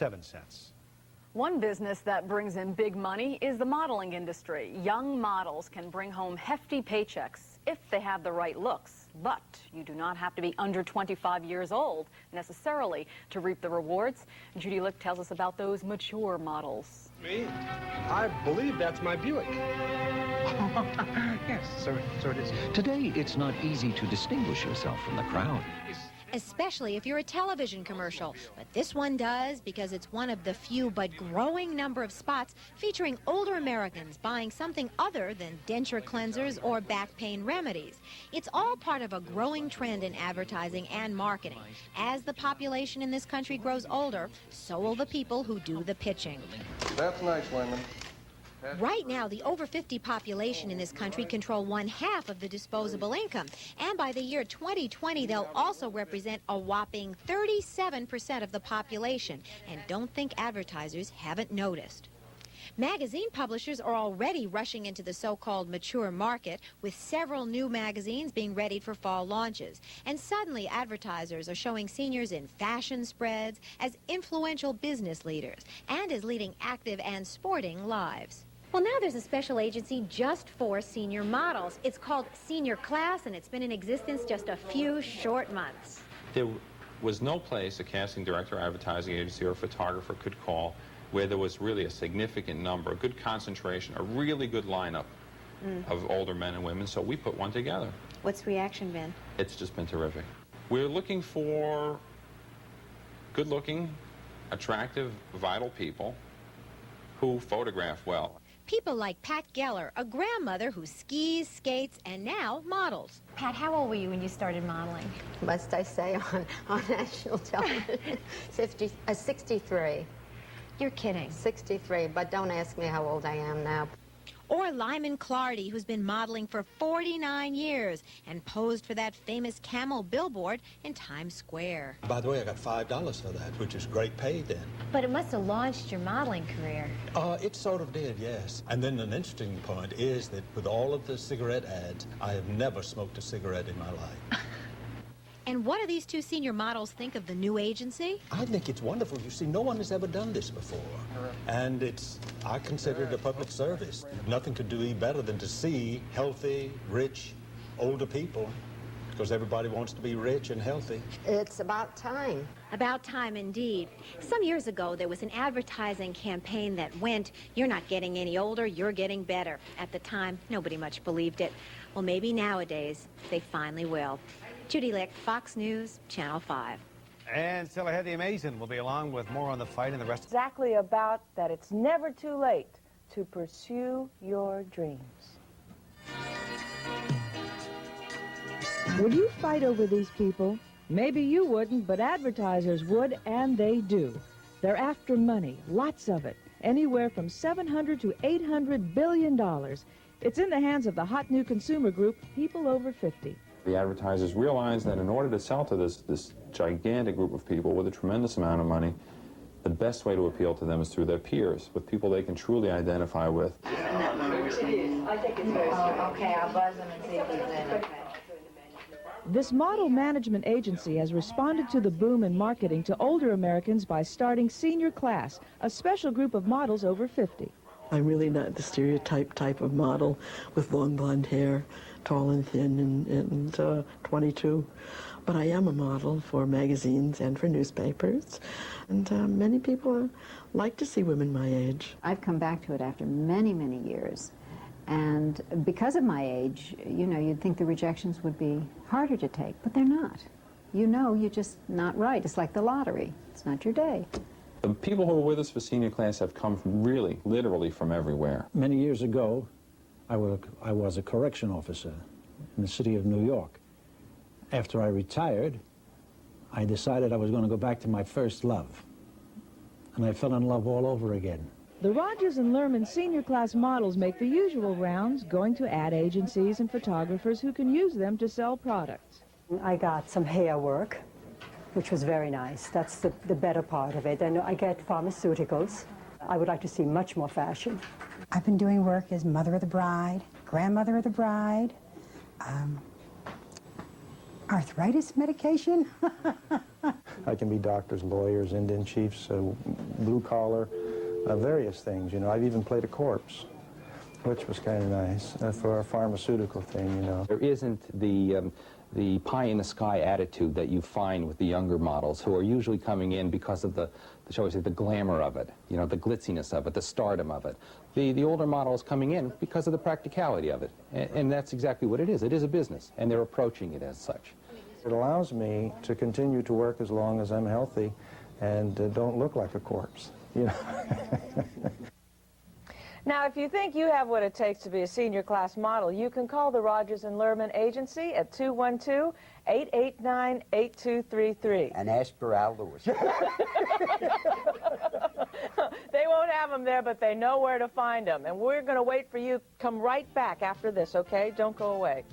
7 cents. One business that brings in big money is the modeling industry. Young models can bring home hefty paychecks if they have the right looks. But you do not have to be under 25 years old necessarily to reap the rewards. Judy Lick tells us about those mature models. Me? I believe that's my Buick. Yes, so it is. Today, it's not easy to distinguish yourself from the crowd. Especially if you're a television commercial. But this one does because it's one of the few but growing number of spots featuring older Americans buying something other than denture cleansers or back pain remedies. It's all part of a growing trend in advertising and marketing. As the population in this country grows older, so will the people who do the pitching. That's nice, Lemon. Right now, the over 50 population in this country control 1/2 of the disposable income. And by the year 2020, they'll also represent a whopping 37% of the population. And don't think advertisers haven't noticed. Magazine publishers are already rushing into the so-called mature market, with several new magazines being readied for fall launches. And suddenly, advertisers are showing seniors in fashion spreads, as influential business leaders, and as leading active and sporting lives. Well, now there's a special agency just for senior models. It's called Senior Class, and it's been in existence just a few short months. There was no place a casting director, advertising agency, or photographer could call where there was really a significant number, a good concentration, a really good lineup of older men and women, so we put one together. What's the reaction been? It's just been terrific. We're looking for good-looking, attractive, vital people who photograph well. People like Pat Geller, a grandmother who skis, skates, and now models. Pat, how old were you when you started modeling? Must I say on national television? 63. You're kidding. 63, but don't ask me how old I am now. Or Lyman Clardy, who's been modeling for 49 years and posed for that famous camel billboard in Times Square. By the way, I got $5 for that, which is great pay then. But it must have launched your modeling career. It sort of did, yes. And then an interesting point is that with all of the cigarette ads, I have never smoked a cigarette in my life. And what do these two senior models think of the new agency? I think it's wonderful. You see, no one has ever done this before. And I consider it a public service. Nothing could do any better than to see healthy, rich, older people, because everybody wants to be rich and healthy. It's about time. About time, indeed. Some years ago, there was an advertising campaign that went, "You're not getting any older, you're getting better." At the time, nobody much believed it. Well, maybe nowadays, they finally will. Judy Lick, Fox News, Channel 5. And still ahead, the Amazing will be along with more on the fight and the rest. Exactly about that. It's never too late to pursue your dreams. Would you fight over these people? Maybe you wouldn't, but advertisers would, and they do. They're after money, lots of it, anywhere from $700 to $800 billion. It's in the hands of the hot new consumer group, people over 50. The advertisers realize that in order to sell to this gigantic group of people with a tremendous amount of money, the best way to appeal to them is through their peers, with people they can truly identify with. I think it's very okay, I'll buzz them and see if he's in. Okay. This model management agency has responded to the boom in marketing to older Americans by starting Senior Class, a special group of models over 50. I'm really not the stereotype type of model with long blonde hair, tall and thin, and 22. But I am a model for magazines and for newspapers. And many people like to see women my age. I've come back to it after many, many years. And because of my age, you know, you'd think the rejections would be harder to take, but they're not. You know, you're just not right. It's like the lottery. It's not your day. The people who are with us for Senior Class have come from really, literally from everywhere. Many years ago, I was a correction officer in the city of New York. After I retired, I decided I was going to go back to my first love. And I fell in love all over again. The Rogers and Lerman Senior Class models make the usual rounds, going to ad agencies and photographers who can use them to sell products. I got some hair work, which was very nice. That's the better part of it. And I get pharmaceuticals. I would like to see much more fashion. I've been doing work as mother of the bride, grandmother of the bride. arthritis medication. I can be doctors, lawyers, Indian chiefs, blue collar, various things. You know, I've even played a corpse, which was kind of nice for a pharmaceutical thing. You know, there isn't the pie-in-the-sky attitude that you find with the younger models, who are usually coming in because of the shall we say, the glamour of it, you know, the glitziness of it, the stardom of it. The older model is coming in because of the practicality of it, and that's exactly what it is. It is a business, and they're approaching it as such. It allows me to continue to work as long as I'm healthy and don't look like a corpse, you know. Now, if you think you have what it takes to be a senior class model, you can call the Rogers and Lerman Agency at 212-889-8233. And ask for Al Lewis. They won't have them there, but they know where to find them. And we're going to wait for you. Come right back after this, okay? Don't go away.